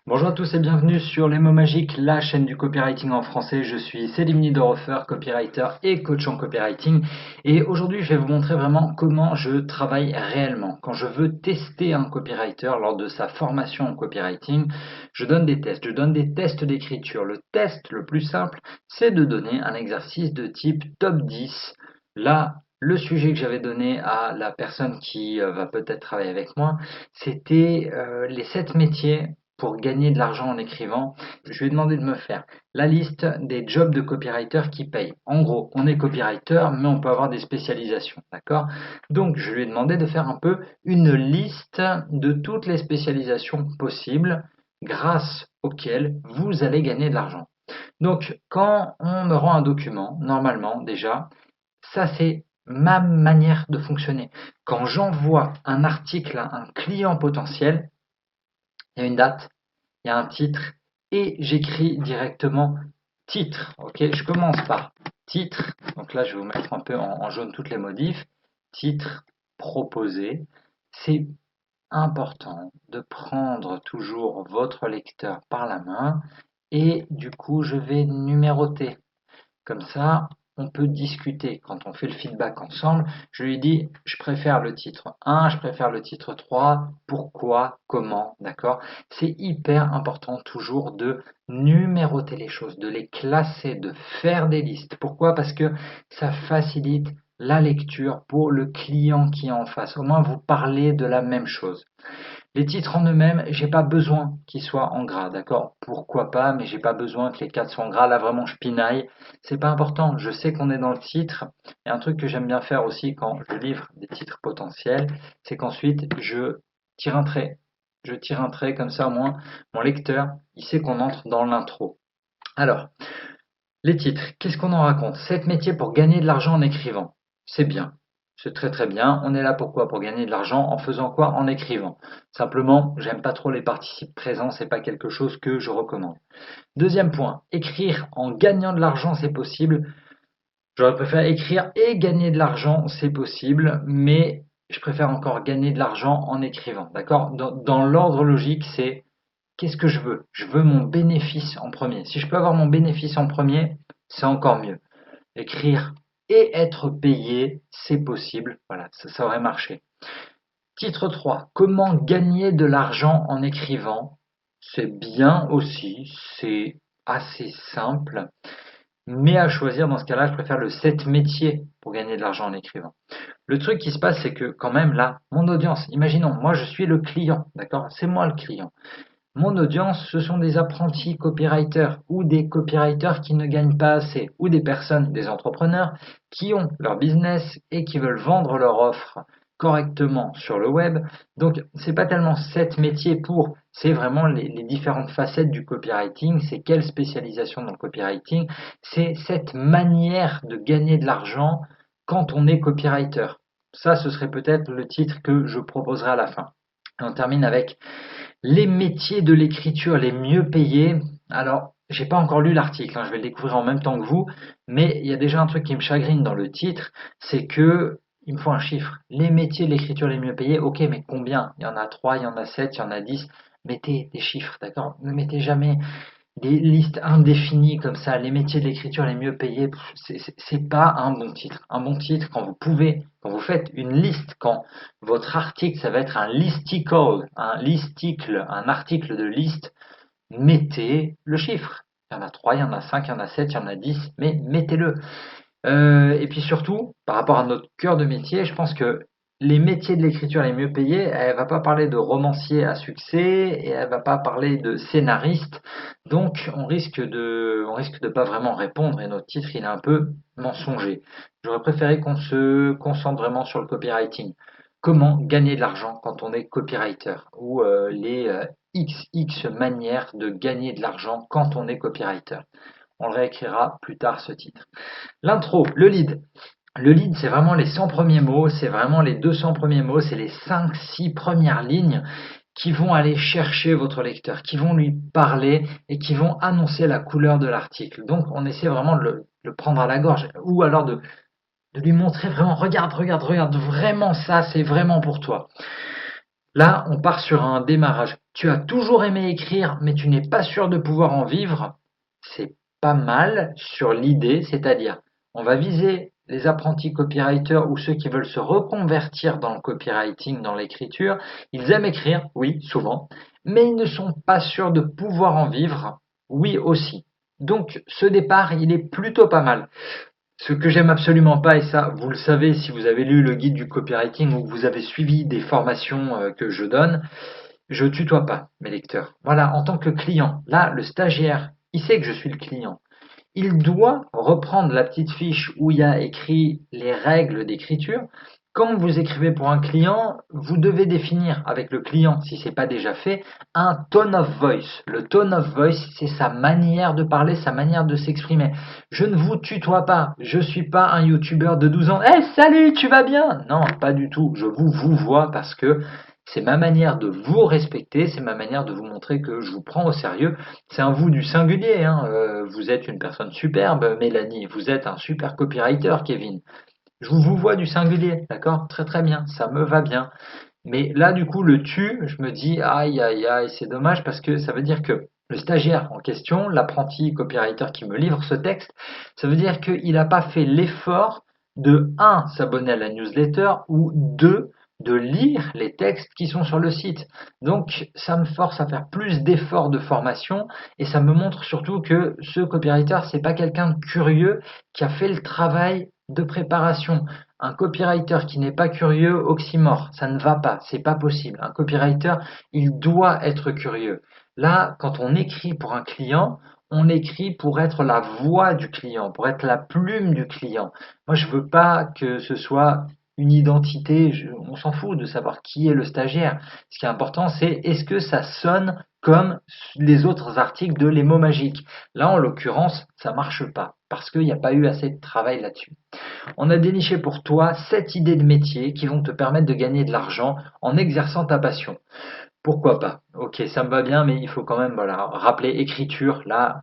Bonjour à tous et bienvenue sur Les mots magiques, la chaîne du copywriting en français. Je suis Selim Niederhofer, copywriter et coach en copywriting. Et aujourd'hui, je vais vous montrer vraiment comment je travaille réellement. Quand je veux tester un copywriter lors de sa formation en copywriting, je donne des tests. Je donne des tests d'écriture. Le test le plus simple, c'est de donner un exercice de type top 10. Là, le sujet que j'avais donné à la personne qui va peut-être travailler avec moi, c'était les 7 métiers pour gagner de l'argent en écrivant. Je lui ai demandé de me faire la liste des jobs de copywriter qui payent. En gros, on est copywriter, mais on peut avoir des spécialisations, d'accord? Donc, je lui ai demandé de faire un peu une liste de toutes les spécialisations possibles grâce auxquelles vous allez gagner de l'argent. Donc, quand on me rend un document, normalement, déjà, ça c'est ma manière de fonctionner. Quand j'envoie un article à un client potentiel, il y a une date, il y a un titre et j'écris directement titre. Ok, je commence par titre. Donc là, je vais vous mettre un peu en jaune toutes les modifs. Titre proposé. C'est important de prendre toujours votre lecteur par la main et du coup, je vais numéroter. Comme ça, on peut discuter. Quand on fait le feedback ensemble, je lui dis, je préfère le titre 1, je préfère le titre 3, pourquoi, comment, d'accord? C'est hyper important toujours de numéroter les choses, de les classer, de faire des listes. Pourquoi? Parce que ça facilite la lecture pour le client qui est en face. Au moins, vous parlez de la même chose. Les titres en eux-mêmes, j'ai pas besoin qu'ils soient en gras, d'accord? Pourquoi pas, mais j'ai pas besoin que les cadres soient en gras. Là, vraiment, je pinaille. C'est pas important. Je sais qu'on est dans le titre. Et un truc que j'aime bien faire aussi quand je livre des titres potentiels, c'est qu'ensuite, je tire un trait. Je tire un trait comme ça, au moins, mon lecteur, il sait qu'on entre dans l'intro. Alors, les titres, qu'est-ce qu'on en raconte? 7 métiers pour gagner de l'argent en écrivant. C'est bien. C'est très très bien. On est là pourquoi? Pour gagner de l'argent en faisant quoi? En écrivant. Simplement, j'aime pas trop les participes présents, c'est pas quelque chose que je recommande. Deuxième point, écrire en gagnant de l'argent, c'est possible. J'aurais préféré écrire et gagner de l'argent, c'est possible, mais je préfère encore gagner de l'argent en écrivant. D'accord? Dans l'ordre logique, c'est qu'est-ce que je veux? Je veux mon bénéfice en premier. Si je peux avoir mon bénéfice en premier, c'est encore mieux. Écrire et être payé, c'est possible. Voilà, ça aurait marché. Titre 3. Comment gagner de l'argent en écrivant? C'est bien aussi, c'est assez simple. Mais à choisir, dans ce cas-là, je préfère le 7 métiers pour gagner de l'argent en écrivant. Le truc qui se passe, c'est que quand même là, mon audience, imaginons, moi je suis le client, d'accord? C'est moi le client. Mon audience, ce sont des apprentis copywriters ou des copywriters qui ne gagnent pas assez ou des personnes, des entrepreneurs qui ont leur business et qui veulent vendre leur offre correctement sur le web. Donc, c'est pas tellement 7 métiers pour, c'est vraiment les différentes facettes du copywriting, c'est quelle spécialisation dans le copywriting, c'est cette manière de gagner de l'argent quand on est copywriter. Ça, ce serait peut-être le titre que je proposerai à la fin. Et on termine avec les métiers de l'écriture les mieux payés. Alors, j'ai pas encore lu l'article, je vais le découvrir en même temps que vous, mais il y a déjà un truc qui me chagrine dans le titre, c'est que il me faut un chiffre. Les métiers de l'écriture les mieux payés, ok, mais combien? Il y en a 3, il y en a 7, il y en a 10. Mettez des chiffres, d'accord? Ne mettez jamais des listes indéfinies comme ça, les métiers de l'écriture les mieux payés, c'est pas un bon titre. Un bon titre, quand vous pouvez, quand vous faites une liste, quand votre article, ça va être un listicle, un article de liste, mettez le chiffre. Il y en a 3, il y en a 5, il y en a 7, il y en a 10, mais mettez-le. Et puis surtout, par rapport à notre cœur de métier, je pense que les métiers de l'écriture les mieux payés, elle va pas parler de romancier à succès et elle va pas parler de scénariste. Donc on risque de pas vraiment répondre et notre titre il est un peu mensonger. J'aurais préféré qu'on se concentre vraiment sur le copywriting. Comment gagner de l'argent quand on est copywriter ou les XX manières de gagner de l'argent quand on est copywriter. On le réécrira plus tard ce titre. L'intro, le lead. Le lead, c'est vraiment les 100 premiers mots, c'est vraiment les 200 premiers mots, c'est les 5-6 premières lignes qui vont aller chercher votre lecteur, qui vont lui parler et qui vont annoncer la couleur de l'article. Donc on essaie vraiment de le prendre à la gorge ou alors de lui montrer vraiment, regarde, regarde, regarde, vraiment ça, c'est vraiment pour toi. Là, on part sur un démarrage. Tu as toujours aimé écrire, mais tu n'es pas sûr de pouvoir en vivre. C'est pas mal sur l'idée, c'est-à-dire, on va viser les apprentis copywriters ou ceux qui veulent se reconvertir dans le copywriting, dans l'écriture. Ils aiment écrire, oui, souvent, mais ils ne sont pas sûrs de pouvoir en vivre, oui aussi. Donc, ce départ, il est plutôt pas mal. Ce que j'aime absolument pas, et ça, vous le savez si vous avez lu le guide du copywriting ou que vous avez suivi des formations que je donne, je tutoie pas mes lecteurs. Voilà, en tant que client, là, le stagiaire, il sait que je suis le client. Il doit reprendre la petite fiche où il y a écrit les règles d'écriture. Quand vous écrivez pour un client, vous devez définir avec le client, si ce n'est pas déjà fait, un tone of voice. Le tone of voice, c'est sa manière de parler, sa manière de s'exprimer. Je ne vous tutoie pas. Je ne suis pas un youtubeur de 12 ans. Eh, salut, tu vas bien? Non, pas du tout. Je vous vois parce que c'est ma manière de vous respecter, c'est ma manière de vous montrer que je vous prends au sérieux. C'est un vous du singulier, hein. Vous êtes une personne superbe, Mélanie. Vous êtes un super copywriter, Kevin. Je vous vois du singulier, d'accord? Très très bien, ça me va bien. Mais là, du coup, le tu, je me dis, aïe aïe aïe, c'est dommage parce que ça veut dire que le stagiaire en question, l'apprenti copywriter qui me livre ce texte, ça veut dire qu'il n'a pas fait l'effort de un, s'abonner à la newsletter ou deux, de lire les textes qui sont sur le site. Donc, ça me force à faire plus d'efforts de formation et ça me montre surtout que ce copywriter, c'est pas quelqu'un de curieux qui a fait le travail de préparation. Un copywriter qui n'est pas curieux, oxymore, ça ne va pas, c'est pas possible. Un copywriter, il doit être curieux. Là, quand on écrit pour un client, on écrit pour être la voix du client, pour être la plume du client. Moi, je veux pas que ce soit une identité, on s'en fout de savoir qui est le stagiaire. Ce qui est important, c'est est-ce que ça sonne comme les autres articles de Les mots magiques. Là, en l'occurrence, ça marche pas parce qu'il n'y a pas eu assez de travail là-dessus. On a déniché pour toi 7 idées de métier qui vont te permettre de gagner de l'argent en exerçant ta passion. Pourquoi pas? Ok, ça me va bien, mais il faut quand même voilà, rappeler écriture. Là,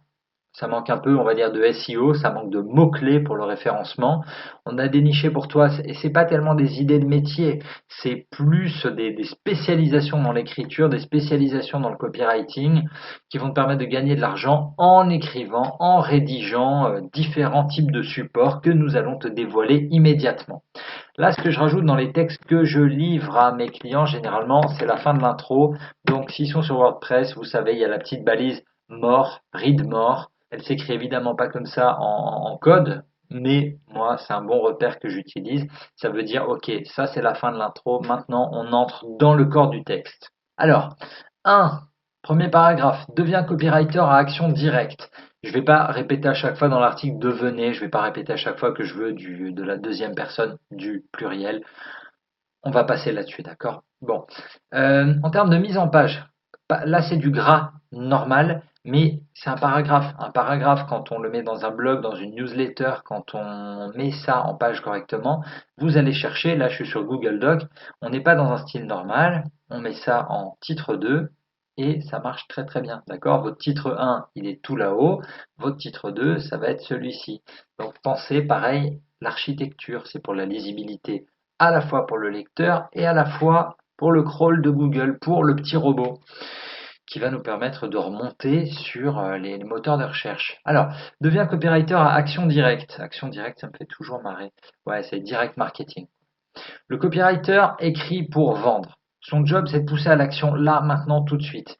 ça manque un peu, on va dire, de SEO, ça manque de mots-clés pour le référencement. On a déniché pour toi, et c'est pas tellement des idées de métier, c'est plus des spécialisations dans l'écriture, des spécialisations dans le copywriting, qui vont te permettre de gagner de l'argent en écrivant, en rédigeant différents types de supports que nous allons te dévoiler immédiatement. Là, ce que je rajoute dans les textes que je livre à mes clients, généralement, c'est la fin de l'intro. Donc, s'ils sont sur WordPress, vous savez, il y a la petite balise more, read more. Elle s'écrit évidemment pas comme ça en code, mais moi, c'est un bon repère que j'utilise. Ça veut dire, ok, ça c'est la fin de l'intro. Maintenant, on entre dans le corps du texte. Alors, 1. Premier paragraphe. Deviens copywriter à action directe. Je ne vais pas répéter à chaque fois dans l'article devenez, je ne vais pas répéter à chaque fois que je veux de la deuxième personne du pluriel. On va passer là-dessus, d'accord? Bon. En termes de mise en page, là c'est du gras normal, mais c'est un paragraphe. Un paragraphe, quand on le met dans un blog, dans une newsletter, quand on met ça en page correctement, vous allez chercher, là je suis sur Google Doc, on n'est pas dans un style normal, on met ça en titre 2, et ça marche très très bien, d'accord? Votre titre 1, il est tout là-haut, votre titre 2, ça va être celui-ci. Donc pensez, pareil, l'architecture, c'est pour la lisibilité, à la fois pour le lecteur et à la fois pour le crawl de Google, pour le petit robot qui va nous permettre de remonter sur les moteurs de recherche. Alors, deviens copywriter à action directe. Action directe, ça me fait toujours marrer. Ouais, c'est direct marketing. Le copywriter écrit pour vendre. Son job, c'est de pousser à l'action là, maintenant, tout de suite.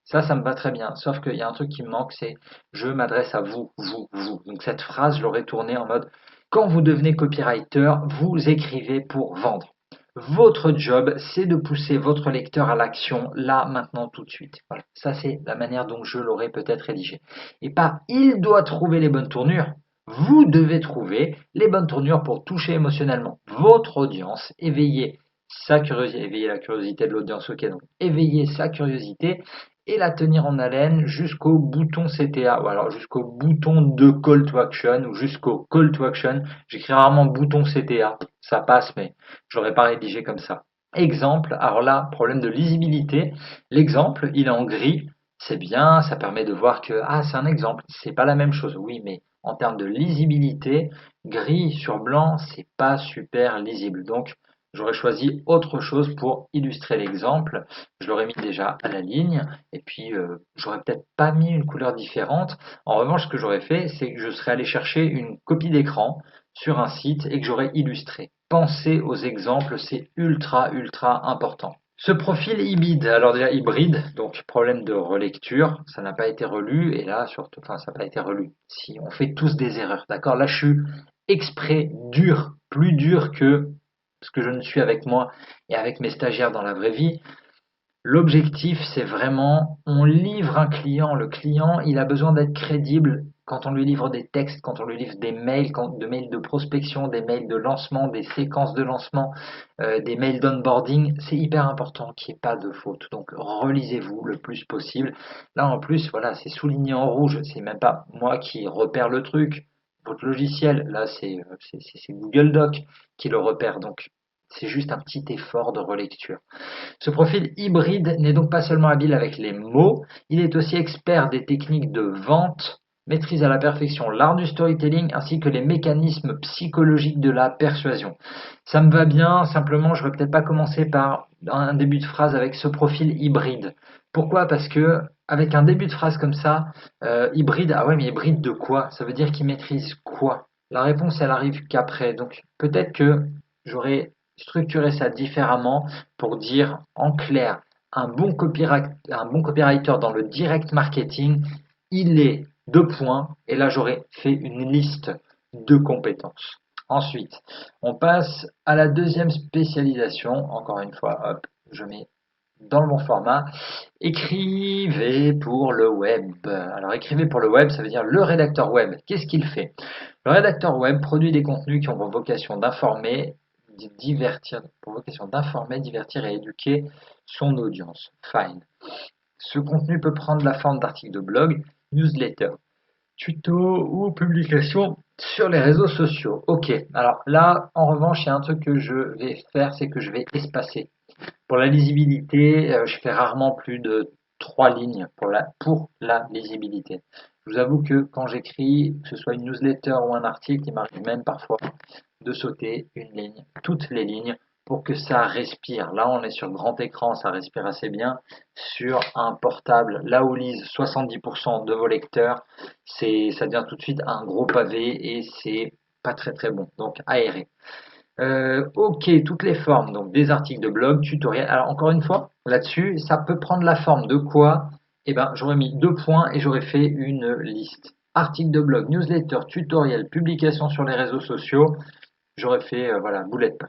Ça me va très bien. Sauf qu'il y a un truc qui me manque, c'est je m'adresse à vous, vous, vous. Donc cette phrase, je l'aurais tournée en mode quand vous devenez copywriter, vous écrivez pour vendre. Votre job, c'est de pousser votre lecteur à l'action là, maintenant, tout de suite. Voilà. Ça, c'est la manière dont je l'aurais peut-être rédigé. Et pas il doit trouver les bonnes tournures. Vous devez trouver les bonnes tournures pour toucher émotionnellement votre audience, éveiller sa curiosité, éveiller la curiosité de l'audience, ok, donc éveiller sa curiosité et la tenir en haleine jusqu'au bouton CTA, ou alors jusqu'au bouton de call to action, ou jusqu'au call to action. J'écris rarement bouton CTA, ça passe, mais je l'aurais pas rédigé comme ça. Exemple, alors là, problème de lisibilité. L'exemple, il est en gris. c'est bien, ça permet de voir que, ah, c'est un exemple, c'est pas la même chose. Oui, mais en termes de lisibilité, gris sur blanc, c'est pas super lisible. Donc, j'aurais choisi autre chose pour illustrer l'exemple. Je l'aurais mis déjà à la ligne, et puis j'aurais peut-être pas mis une couleur différente. En revanche, ce que j'aurais fait, c'est que je serais allé chercher une copie d'écran sur un site et que j'aurais illustré. Pensez aux exemples, c'est ultra, ultra important. Ce profil hybride, alors déjà hybride, donc problème de relecture, ça n'a pas été relu, et là surtout, enfin ça n'a pas été relu. Si on fait tous des erreurs, d'accord? Là je suis exprès dur, plus dur que ce que je ne suis avec moi et avec mes stagiaires dans la vraie vie. L'objectif, c'est vraiment, on livre un client. Le client, il a besoin d'être crédible quand on lui livre des textes, quand on lui livre des mails, de mails de prospection, des mails de lancement, des séquences de lancement, des mails d'onboarding. C'est hyper important qu'il n'y ait pas de faute. Donc, relisez-vous le plus possible. Là, en plus, voilà, c'est souligné en rouge. C'est même pas moi qui repère le truc. Votre logiciel, là, c'est Google Doc qui le repère. Donc, c'est juste un petit effort de relecture. Ce profil hybride n'est donc pas seulement habile avec les mots, il est aussi expert des techniques de vente, maîtrise à la perfection l'art du storytelling ainsi que les mécanismes psychologiques de la persuasion. Ça me va bien, simplement je ne vais peut-être pas commencer par un début de phrase avec ce profil hybride. Pourquoi? Parce que avec un début de phrase comme ça, hybride, ah ouais mais hybride de quoi? Ça veut dire qu'il maîtrise quoi? La réponse elle arrive qu'après, donc peut-être que j'aurais structuré ça différemment pour dire en clair, un bon copywriter dans le direct marketing, il est deux points, et là j'aurais fait une liste de compétences. Ensuite, on passe à la deuxième spécialisation. Encore une fois, hop, je mets dans le bon format. Écrivez pour le web. Alors écrivez pour le web, ça veut dire le rédacteur web. Qu'est-ce qu'il fait? Le rédacteur web produit des contenus qui ont pour vocation d'informer, divertir et éduquer son audience. Fine. Ce contenu peut prendre la forme d'articles de blog, newsletter, tuto ou publication sur les réseaux sociaux. Ok, alors là, en revanche, il y a un truc que je vais faire, c'est que je vais espacer. Pour la lisibilité, je fais rarement plus de 3 lignes pour la lisibilité. Je vous avoue que quand j'écris, que ce soit une newsletter ou un article, il m'arrive même parfois de sauter une ligne, toutes les lignes, pour que ça respire. Là, on est sur grand écran, ça respire assez bien. Sur un portable, là où lisent 70% de vos lecteurs, ça devient tout de suite un gros pavé et c'est pas très très bon. Donc aéré. Ok, toutes les formes, donc des articles de blog, tutoriels. Alors encore une fois, là-dessus, ça peut prendre la forme de quoi? Eh ben, j'aurais mis 2 points et j'aurais fait une liste. Articles de blog, newsletter, tutoriel, publication sur les réseaux sociaux. J'aurais fait voilà, bullet point.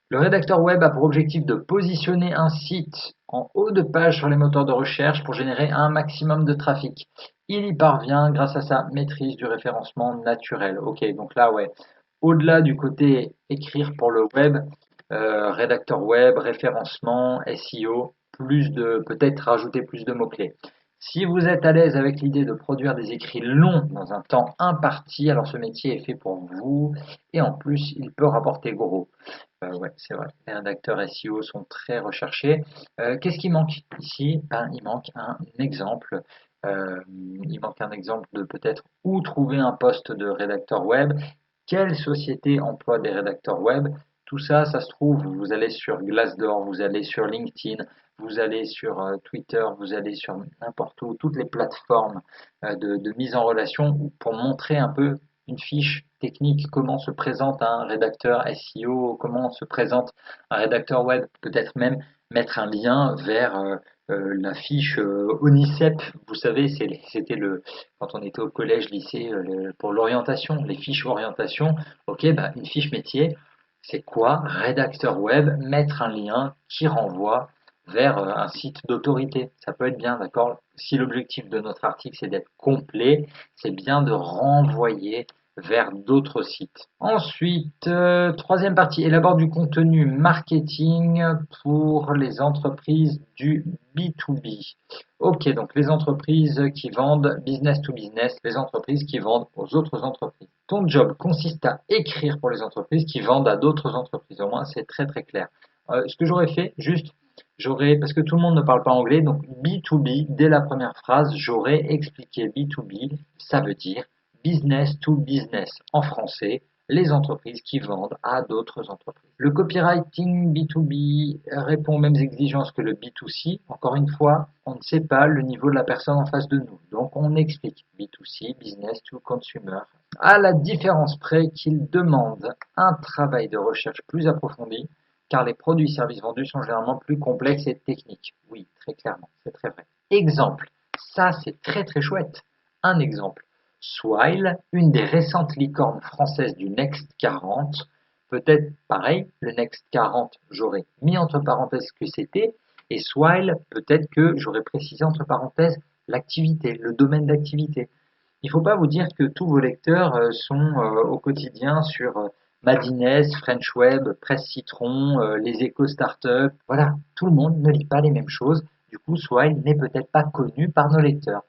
Le rédacteur web a pour objectif de positionner un site en haut de page sur les moteurs de recherche pour générer un maximum de trafic. Il y parvient grâce à sa maîtrise du référencement naturel. Ok, donc là, ouais, au-delà du côté écrire pour le web, rédacteur web, référencement, SEO, peut-être rajouter plus de mots-clés. Si vous êtes à l'aise avec l'idée de produire des écrits longs dans un temps imparti, alors ce métier est fait pour vous et en plus il peut rapporter gros. Ouais, c'est vrai, les rédacteurs SEO sont très recherchés. Qu'est-ce qui manque ici? Ben, il manque un exemple. Il manque un exemple de peut-être où trouver un poste de rédacteur web, quelle société emploie des rédacteurs web. Tout ça, ça se trouve, vous allez sur Glassdoor, vous allez sur LinkedIn, vous allez sur Twitter, vous allez sur n'importe où, toutes les plateformes de mise en relation pour montrer un peu une fiche technique, comment se présente un rédacteur SEO, comment se présente un rédacteur web, peut-être même mettre un lien vers la fiche ONICEP. Vous savez, c'était quand on était au collège, lycée, pour l'orientation, les fiches orientation. Ok, bah, une fiche métier, c'est quoi? Rédacteur web, mettre un lien qui renvoie vers un site d'autorité. Ça peut être bien, d'accord? Si l'objectif de notre article c'est d'être complet, c'est bien de renvoyer vers d'autres sites. Ensuite, troisième partie, élabore du contenu marketing pour les entreprises du B2B. Ok, donc les entreprises qui vendent business to business, les entreprises qui vendent aux autres entreprises. Ton job consiste à écrire pour les entreprises qui vendent à d'autres entreprises. Au moins, c'est très très clair. Ce que j'aurais fait, juste, Parce que tout le monde ne parle pas anglais, donc B2B, dès la première phrase, j'aurais expliqué B2B, ça veut dire business to business en français, les entreprises qui vendent à d'autres entreprises. Le copywriting B2B répond aux mêmes exigences que le B2C. Encore une fois, on ne sait pas le niveau de la personne en face de nous. Donc on explique B2C, business to consumer. À la différence près qu'il demande un travail de recherche plus approfondi, car les produits et services vendus sont généralement plus complexes et techniques. Oui, très clairement, c'est très vrai. Exemple, ça c'est très très chouette. Un exemple. Swile, une des récentes licornes françaises du Next 40. Peut-être pareil, le Next 40, j'aurais mis entre parenthèses ce que c'était, et Swile, peut-être que j'aurais précisé entre parenthèses l'activité, le domaine d'activité. Il ne faut pas vous dire que tous vos lecteurs sont au quotidien sur Madines, French Web, Presse Citron, les échos startup. Voilà, tout le monde ne lit pas les mêmes choses. Du coup, Swile n'est peut-être pas connu par nos lecteurs.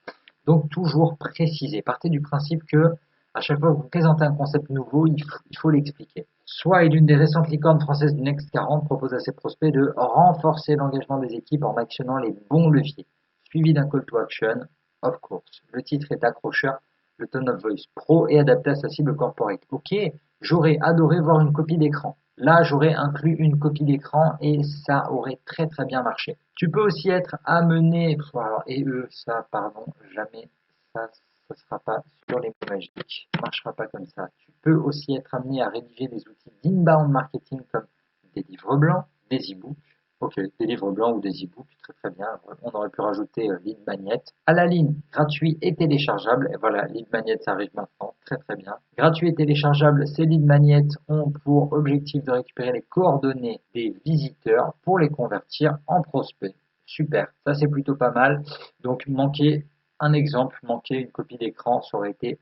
Donc toujours préciser. Partez du principe que à chaque fois que vous présentez un concept nouveau, il faut l'expliquer. Swile, l'une des récentes licornes françaises du Next 40, propose à ses prospects de renforcer l'engagement des équipes en actionnant les bons leviers, suivi d'un call to action, of course. Le titre est accrocheur, le tone of voice pro et adapté à sa cible corporate. Ok, j'aurais adoré voir une copie d'écran. Là, j'aurais inclus une copie d'écran et ça aurait très très bien marché. Tu peux aussi être amené, alors, et eux, ça, pardon, jamais, ça sera pas sur les mots magiques, ça marchera pas comme ça. Tu peux aussi être amené à rédiger des outils d'inbound marketing comme des livres blancs, des e-books. Ok, des livres blancs ou des e-books, très très bien. On aurait pu rajouter lead magnet. À la ligne, gratuit et téléchargeable. Et voilà, lead magnet, ça arrive maintenant. Très très bien. Gratuit et téléchargeable, ces lead magnets ont pour objectif de récupérer les coordonnées des visiteurs pour les convertir en prospects. Super, ça c'est plutôt pas mal. Donc manquer un exemple, manquer une copie d'écran, ça aurait été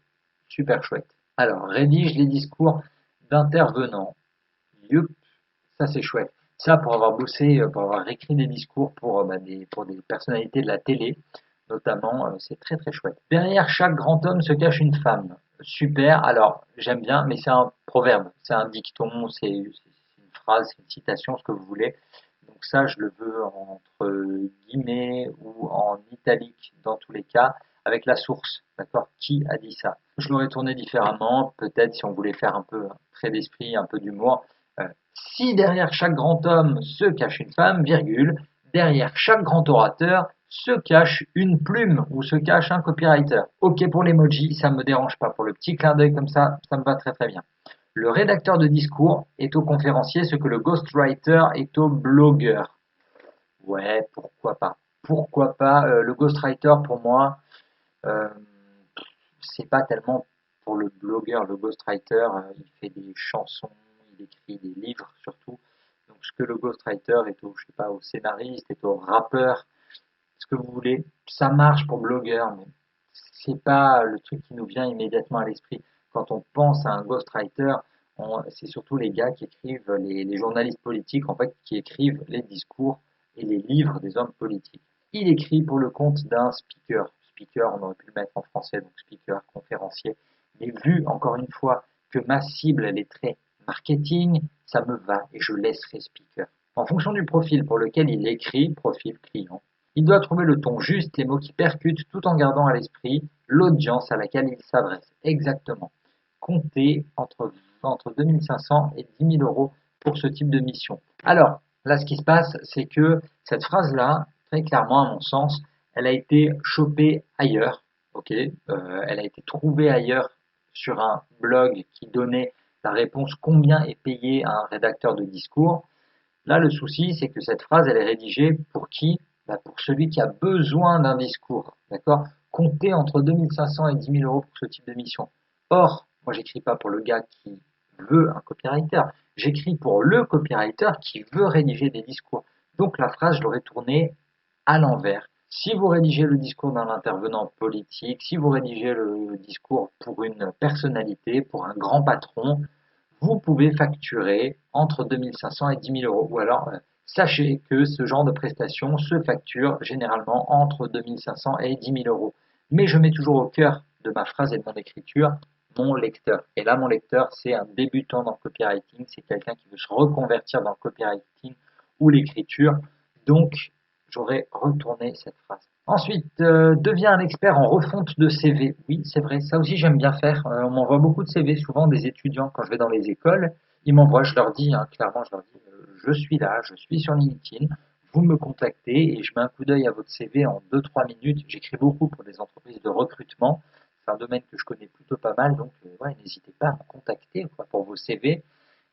super chouette. Alors, rédige les discours d'intervenants. Yup, ça c'est chouette. Ça, pour avoir bossé, pour avoir écrit des discours pour des personnalités de la télé, notamment, c'est très très chouette. Derrière chaque grand homme se cache une femme. Super, alors j'aime bien, mais c'est un proverbe, c'est un dicton, c'est une phrase, c'est une citation, ce que vous voulez. Donc ça, je le veux entre guillemets ou en italique dans tous les cas, avec la source, d'accord? Qui a dit ça? Je l'aurais tourné différemment, peut-être si on voulait faire un peu un trait d'esprit, un peu d'humour. Si derrière chaque grand homme se cache une femme, virgule, derrière chaque grand orateur se cache une plume ou se cache un copywriter. Ok pour l'emoji, ça me dérange pas. Pour le petit clin d'œil comme ça me va très très bien. Le rédacteur de discours est au conférencier ce que le ghostwriter est au blogueur. Ouais, pourquoi pas. Pourquoi pas. Le ghostwriter pour moi, euh, c'est pas tellement pour le blogueur. Le ghostwriter, il fait des chansons, il écrit des livres surtout. Donc ce que le ghostwriter est au, je sais pas, au scénariste, est au rappeur, ce que vous voulez, ça marche pour blogueur, mais c'est pas le truc qui nous vient immédiatement à l'esprit. Quand on pense à un ghostwriter, c'est surtout les gars qui écrivent, les journalistes politiques, en fait, qui écrivent les discours et les livres des hommes politiques. Il écrit pour le compte d'un speaker. Speaker, on aurait pu le mettre en français, donc speaker, conférencier. Mais vu, encore une fois, que ma cible, elle est très marketing, ça me va et je laisserai speaker. En fonction du profil pour lequel il écrit, profil client, il doit trouver le ton juste, les mots qui percutent, tout en gardant à l'esprit l'audience à laquelle il s'adresse. Exactement. Comptez entre 2500 et 10 000 euros pour ce type de mission. Alors, là, ce qui se passe, c'est que cette phrase-là, très clairement, à mon sens, elle a été chopée ailleurs. Ok, elle a été trouvée ailleurs sur un blog qui donnait la réponse combien est payé un rédacteur de discours. Là, le souci, c'est que cette phrase, elle est rédigée pour qui? Bah, pour celui qui a besoin d'un discours. D'accord? Comptez entre 2500 et 10 000 euros pour ce type de mission. Or, moi, j'écris pas pour le gars qui veut un copywriter. J'écris pour le copywriter qui veut rédiger des discours. Donc, la phrase, je l'aurais tournée à l'envers. Si vous rédigez le discours d'un intervenant politique, si vous rédigez le discours pour une personnalité, pour un grand patron, vous pouvez facturer entre 2500 et 10 000 euros. Ou alors, sachez que ce genre de prestation se facture généralement entre 2500 et 10 000 euros. Mais je mets toujours au cœur de ma phrase et de mon écriture mon lecteur. Et là, mon lecteur, c'est un débutant dans le copywriting, c'est quelqu'un qui veut se reconvertir dans le copywriting ou l'écriture. Donc, j'aurais retourné cette phrase. Ensuite, deviens un expert en refonte de CV. Oui, c'est vrai, ça aussi j'aime bien faire. On m'envoie beaucoup de CV, souvent des étudiants quand je vais dans les écoles. Ils m'envoient, je leur dis, hein, clairement, je leur dis, je suis là, je suis sur LinkedIn, vous me contactez et je mets un coup d'œil à votre CV en 2-3 minutes. J'écris beaucoup pour des entreprises de recrutement. C'est un domaine que je connais plutôt pas mal, donc ouais, n'hésitez pas à me contacter quoi, pour vos CV.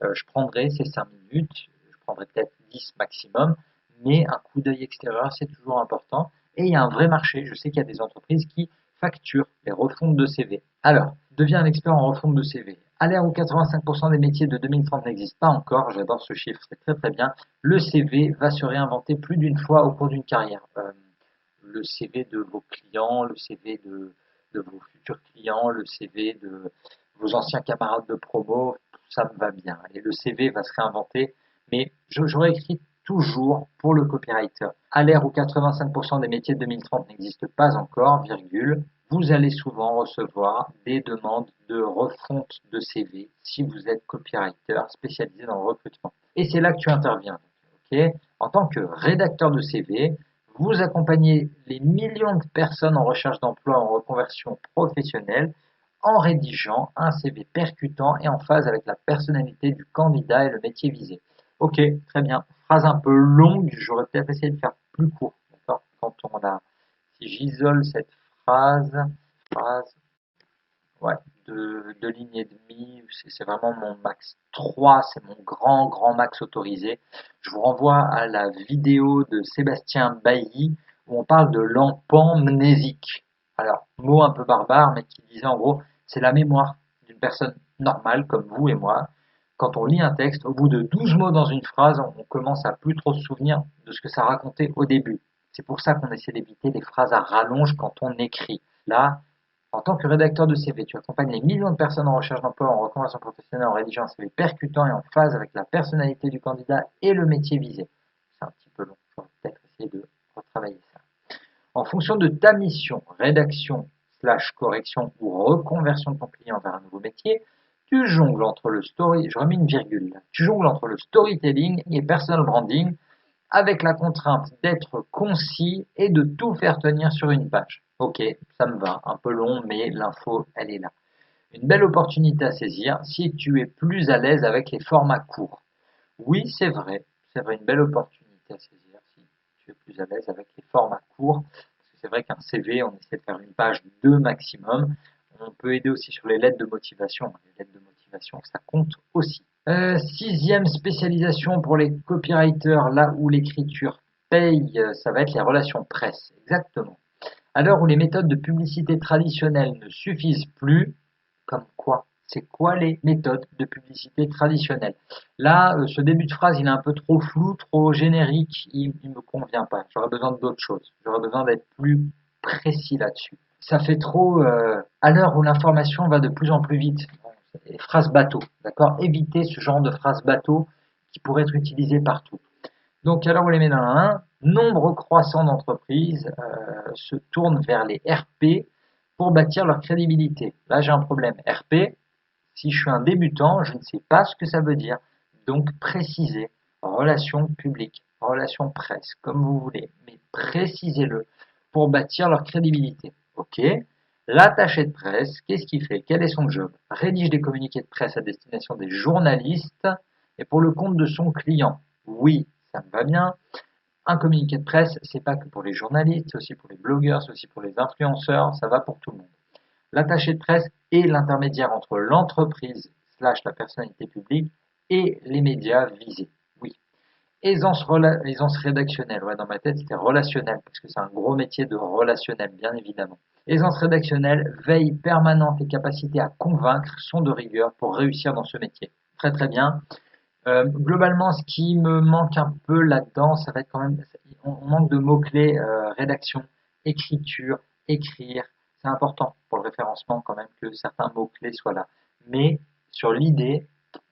Je prendrai ces 5 minutes, je prendrai peut-être 10 maximum, mais un coup d'œil extérieur, c'est toujours important. Et il y a un vrai marché. Je sais qu'il y a des entreprises qui facturent les refontes de CV. Alors, deviens un expert en refonte de CV. À l'ère où 85% des métiers de 2030 n'existent pas encore, j'adore ce chiffre, c'est très très bien, le CV va se réinventer plus d'une fois au cours d'une carrière. Le CV de vos clients, le CV de vos futurs clients, le CV de vos anciens camarades de promo, tout ça me va bien. Et le CV va se réinventer, mais j'aurais écrit toujours pour le copywriter. À l'ère où 85% des métiers de 2030 n'existent pas encore, virgule, vous allez souvent recevoir des demandes de refonte de CV si vous êtes copywriter spécialisé dans le recrutement. Et c'est là que tu interviens. Okay, en tant que rédacteur de CV, vous accompagnez les millions de personnes en recherche d'emploi en reconversion professionnelle en rédigeant un CV percutant et en phase avec la personnalité du candidat et le métier visé. Ok, très bien. Phrase un peu longue, j'aurais peut-être essayé de faire plus court. Quand on a, si j'isole cette phrase, ouais, deux lignes et demie, c'est vraiment mon max. 3, c'est mon grand max autorisé. Je vous renvoie à la vidéo de Sébastien Bailly où on parle de l'empamnésique. Alors, mot un peu barbare, mais qui disait en gros, c'est la mémoire d'une personne normale comme vous et moi. Quand on lit un texte, au bout de 12 mots dans une phrase, on commence à plus trop se souvenir de ce que ça racontait au début. C'est pour ça qu'on essaie d'éviter les phrases à rallonge quand on écrit. Là, en tant que rédacteur de CV, tu accompagnes les millions de personnes en recherche d'emploi, en reconversion professionnelle, en rédigeant un CV percutant et en phase avec la personnalité du candidat et le métier visé. C'est un petit peu long, il faut peut-être essayer de retravailler ça. En fonction de ta mission, rédaction / correction ou reconversion de ton client vers un nouveau métier, tu jongles entre le story, je remets une virgule là, tu jongles entre le storytelling et personal branding avec la contrainte d'être concis et de tout faire tenir sur une page. Ok, ça me va, un peu long, mais l'info, elle est là. Une belle opportunité à saisir si tu es plus à l'aise avec les formats courts. Oui, c'est vrai, une belle opportunité à saisir si tu es plus à l'aise avec les formats courts. Parce que c'est vrai qu'un CV, on essaie de faire une page 2 maximum. On peut aider aussi sur les lettres de motivation. Les lettres de motivation, ça compte aussi. 6e spécialisation pour les copywriters, là où l'écriture paye, ça va être les relations presse. Exactement. À l'heure où les méthodes de publicité traditionnelles ne suffisent plus, comme quoi? C'est quoi les méthodes de publicité traditionnelles? Là, ce début de phrase, il est un peu trop flou, trop générique, il ne me convient pas. J'aurais besoin d'autre chose. J'aurais besoin d'être plus précis là-dessus. Ça fait trop, à l'heure où l'information va de plus en plus vite. Bon, les phrases bateau, d'accord? Évitez ce genre de phrases bateau qui pourraient être utilisées partout. Donc, alors, on les met dans un. Nombre croissant d'entreprises se tournent vers les RP pour bâtir leur crédibilité. Là, j'ai un problème. RP, si je suis un débutant, je ne sais pas ce que ça veut dire. Donc, précisez. Relations publiques, relations presse, comme vous voulez. Mais précisez-le pour bâtir leur crédibilité. OK. L'attaché de presse, qu'est-ce qu'il fait? Quel est son job? Rédige des communiqués de presse à destination des journalistes et pour le compte de son client. Oui, ça me va bien. Un communiqué de presse, c'est pas que pour les journalistes, c'est aussi pour les blogueurs, c'est aussi pour les influenceurs, ça va pour tout le monde. L'attaché de presse est l'intermédiaire entre l'entreprise / la personnalité publique et les médias visés. Oui. Aisance rédactionnelle, ouais, dans ma tête c'était relationnel, parce que c'est un gros métier de relationnel, bien évidemment. Aisance rédactionnelle, veille permanente et capacité à convaincre sont de rigueur pour réussir dans ce métier. Très très bien. Globalement, ce qui me manque un peu là-dedans, ça va être quand même, on manque de mots-clés, rédaction, écriture, écrire. C'est important pour le référencement quand même que certains mots-clés soient là. Mais sur l'idée,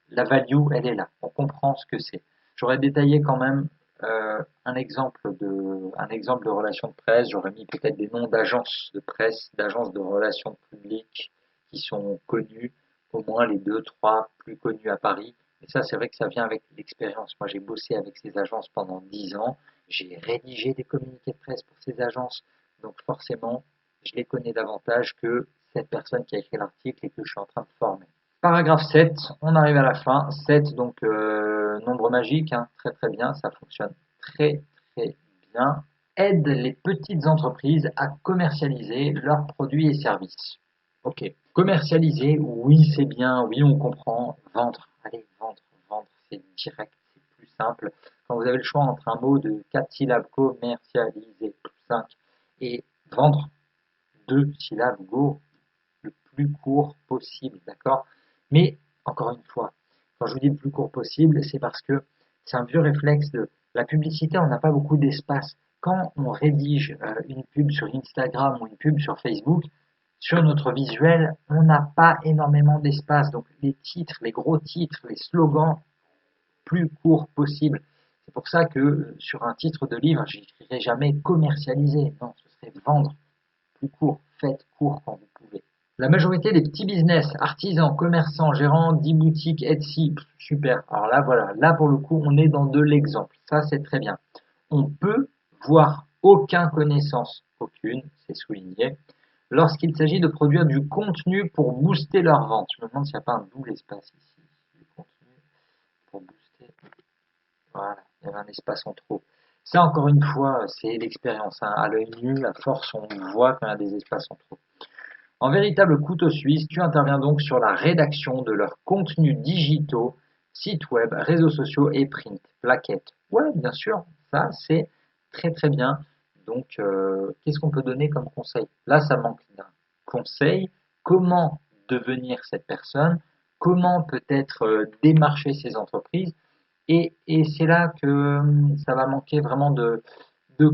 la value, elle est là. On comprend ce que c'est. J'aurais détaillé quand même un exemple de relation de presse. J'aurais mis peut-être des noms d'agences de presse, d'agences de relations publiques qui sont connues, au moins les 2, 3 plus connues à Paris. Et ça, c'est vrai que ça vient avec l'expérience. Moi, j'ai bossé avec ces agences pendant 10 ans. J'ai rédigé des communiqués de presse pour ces agences. Donc forcément, je les connais davantage que cette personne qui a écrit l'article et que je suis en train de former. Paragraphe 7, on arrive à la fin. 7, donc nombre magique, hein, très très bien, ça fonctionne très très bien. Aide les petites entreprises à commercialiser leurs produits et services. Ok, commercialiser, oui c'est bien, oui on comprend. Vendre, allez, vendre, c'est direct, c'est plus simple. Quand vous avez le choix entre un mot de 4 syllabes, commercialiser, 5, et vendre, 2 syllabes, go, le plus court possible, d'accord? Mais encore une fois, quand je vous dis le plus court possible, c'est parce que c'est un vieux réflexe de la publicité, on n'a pas beaucoup d'espace. Quand on rédige une pub sur Instagram ou une pub sur Facebook, sur notre visuel, on n'a pas énormément d'espace. Donc les titres, les gros titres, les slogans, plus courts possible. C'est pour ça que sur un titre de livre, je n'écrirai jamais commercialiser. Non, ce serait vendre. Plus court. Faites court quand vous pouvez. La majorité des petits business, artisans, commerçants, gérants, 10 boutiques, Etsy, super. Alors là, voilà, là pour le coup, on est dans de l'exemple. Ça, c'est très bien. On peut voir aucune connaissance, aucune, c'est souligné, lorsqu'il s'agit de produire du contenu pour booster leur vente. Je me demande s'il n'y a pas un double espace ici. Du contenu pour booster. Voilà, il y avait un espace en trop. Ça, encore une fois, c'est l'expérience, hein. À l'œil nu, à force, on voit qu'il y a des espaces en trop. En véritable couteau suisse, tu interviens donc sur la rédaction de leurs contenus digitaux, sites web, réseaux sociaux et print, plaquettes. Ouais, bien sûr, ça c'est très très bien. Donc, qu'est-ce qu'on peut donner comme conseil? Là, ça manque d'un conseil. Comment devenir cette personne? Comment peut-être démarcher ces entreprises? Et c'est là que ça va manquer vraiment de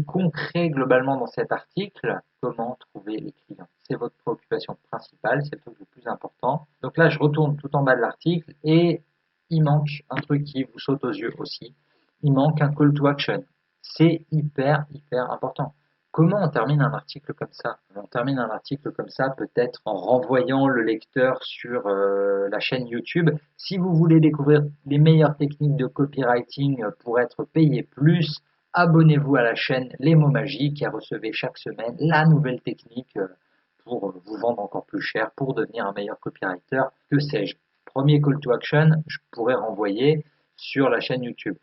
concret globalement dans cet article. Comment trouver les clients? C'est votre préoccupation principale, c'est le truc le plus important. Donc là, je retourne tout en bas de l'article et il manque un truc qui vous saute aux yeux aussi. Il manque un call to action. C'est hyper, hyper important. Comment on termine un article comme ça? On termine un article comme ça peut-être en renvoyant le lecteur sur la chaîne YouTube. Si vous voulez découvrir les meilleures techniques de copywriting pour être payé plus, abonnez-vous à la chaîne Les mots magiques et recevez chaque semaine la nouvelle technique pour vous vendre encore plus cher, pour devenir un meilleur copywriter. Que sais-je? Premier call to action, je pourrais renvoyer sur la chaîne YouTube.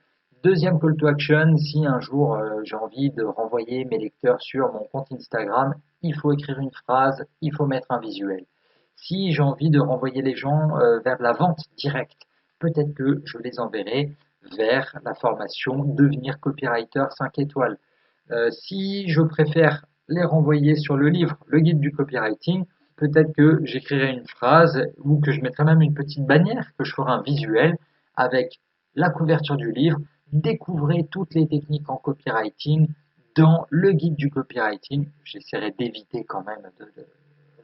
Deuxième call to action, si un jour j'ai envie de renvoyer mes lecteurs sur mon compte Instagram, il faut écrire une phrase, il faut mettre un visuel. Si j'ai envie de renvoyer les gens vers la vente directe, peut-être que je les enverrai vers la formation Devenir copywriter 5 étoiles. Si je préfère les renvoyer sur le livre, le guide du copywriting, peut-être que j'écrirai une phrase ou que je mettrai même une petite bannière, que je ferai un visuel avec la couverture du livre. Découvrez toutes les techniques en copywriting dans le guide du copywriting. J'essaierai d'éviter quand même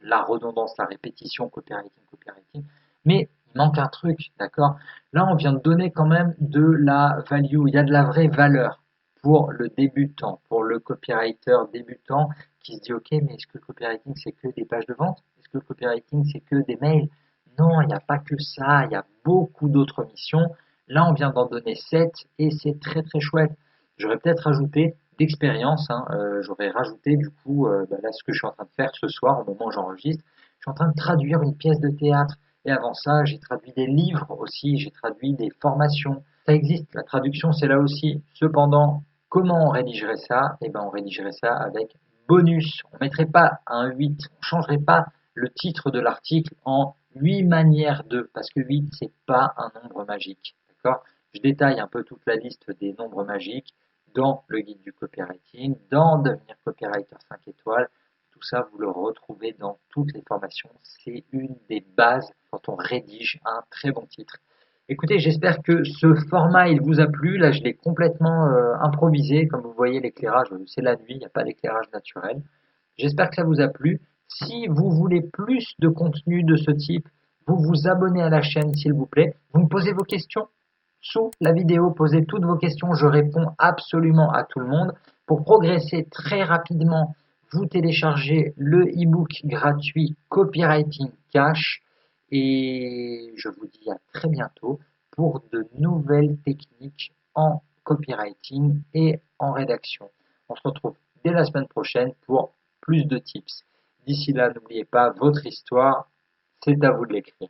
la redondance, la répétition, copywriting. Mais il manque un truc, d'accord? Là, on vient de donner quand même de la value, il y a de la vraie valeur pour le débutant, pour le copywriter débutant qui se dit, ok, mais est-ce que le copywriting, c'est que des pages de vente? Est-ce que le copywriting, c'est que des mails? Non, il n'y a pas que ça, il y a beaucoup d'autres missions. Là, on vient d'en donner 7 et c'est très très chouette. J'aurais peut-être rajouté d'expérience, hein, j'aurais rajouté du coup, là, ce que je suis en train de faire ce soir, au moment où j'enregistre, je suis en train de traduire une pièce de théâtre. Et avant ça, j'ai traduit des livres aussi, j'ai traduit des formations. Ça existe, la traduction, c'est là aussi. Cependant, comment on rédigerait ça? Eh ben, on rédigerait ça avec bonus. On ne mettrait pas un 8, on ne changerait pas le titre de l'article en 8 manières de, parce que 8, c'est pas un nombre magique. D'accord? Je détaille un peu toute la liste des nombres magiques dans le guide du copywriting, dans Devenir copywriter 5 étoiles. Tout ça, vous le retrouvez dans toutes les formations. C'est une des bases quand on rédige un très bon titre. Écoutez, j'espère que ce format, il vous a plu. Là, je l'ai complètement improvisé. Comme vous voyez, l'éclairage, c'est la nuit, il n'y a pas d'éclairage naturel. J'espère que ça vous a plu. Si vous voulez plus de contenu de ce type, vous vous abonnez à la chaîne, s'il vous plaît. Vous me posez vos questions sous la vidéo. Posez toutes vos questions. Je réponds absolument à tout le monde. Pour progresser très rapidement, vous téléchargez le e-book gratuit Copywriting Cash. Et je vous dis à très bientôt pour de nouvelles techniques en copywriting et en rédaction. On se retrouve dès la semaine prochaine pour plus de tips. D'ici là, n'oubliez pas, votre histoire, c'est à vous de l'écrire.